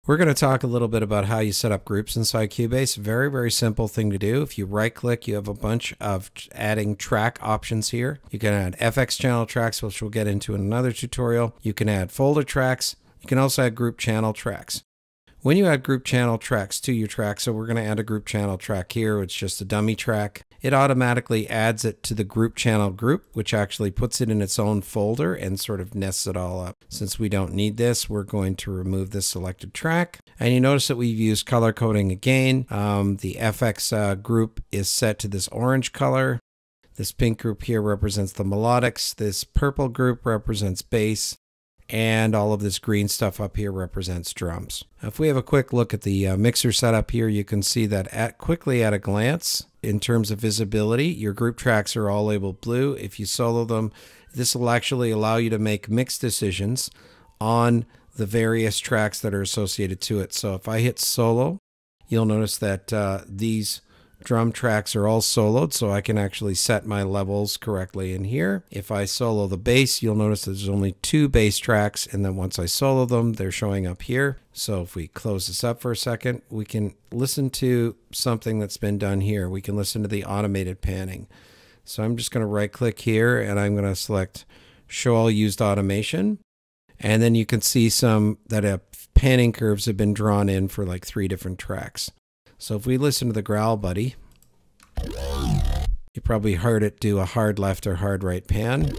We're going to talk a little bit about how you set up groups inside Cubase. Very, very simple thing to do. If you right click, you have a bunch of adding track options here. You can add FX channel tracks, which we'll get into in another tutorial. You can add folder tracks. You can also add group channel tracks. When you add group channel tracks to your track, so we're going to add a group channel track here. It's just a dummy track. It automatically adds it to the group channel group, which actually puts it in its own folder and sort of nests it all up. Since we don't need this, we're going to remove this selected track. And you notice that we've used color coding again. The FX group is set to this orange color. This pink group here represents the melodics. This purple group represents bass. And all of this green stuff up here represents drums. If we have a quick look at the mixer setup here, you can see that quickly at a glance, in terms of visibility, your group tracks are all labeled blue. If you solo them, this will actually allow you to make mix decisions on the various tracks that are associated to it. So if I hit solo, you'll notice that these drum tracks are all soloed, so I can actually set my levels correctly in here. If I solo the bass, you'll notice there's only 2 bass tracks, and then once I solo them, they're showing up here. So if we close this up for a second, we can listen to something that's been done here. We can listen to the automated panning. So I'm just going to right click here, and I'm going to select Show All Used Automation. And then you can see some that panning curves have been drawn in for like 3 different tracks. So if we listen to the growl buddy, you probably heard it do a hard left or hard right pan.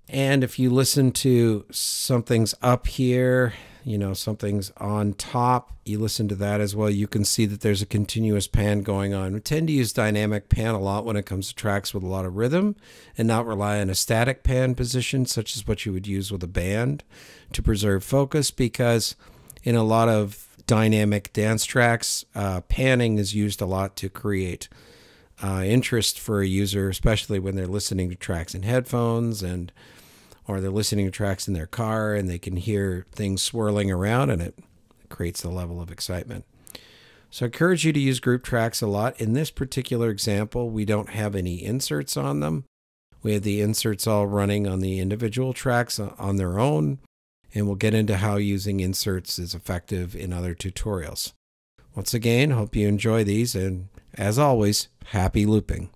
And if you listen to something's up here, you know, something's on top, you listen to that as well, you can see that there's a continuous pan going on. We tend to use dynamic pan a lot when it comes to tracks with a lot of rhythm and not rely on a static pan position, such as what you would use with a band to preserve focus, because in a lot of dynamic dance tracks, panning is used a lot to create interest for a user, especially when they're listening to tracks in headphones or they're listening to tracks in their car and they can hear things swirling around, and it creates a level of excitement. So I encourage you to use group tracks a lot. In this particular example, we don't have any inserts on them. We have the inserts all running on the individual tracks on their own. And we'll get into how using inserts is effective in other tutorials. Once again, hope you enjoy these, and as always, happy looping.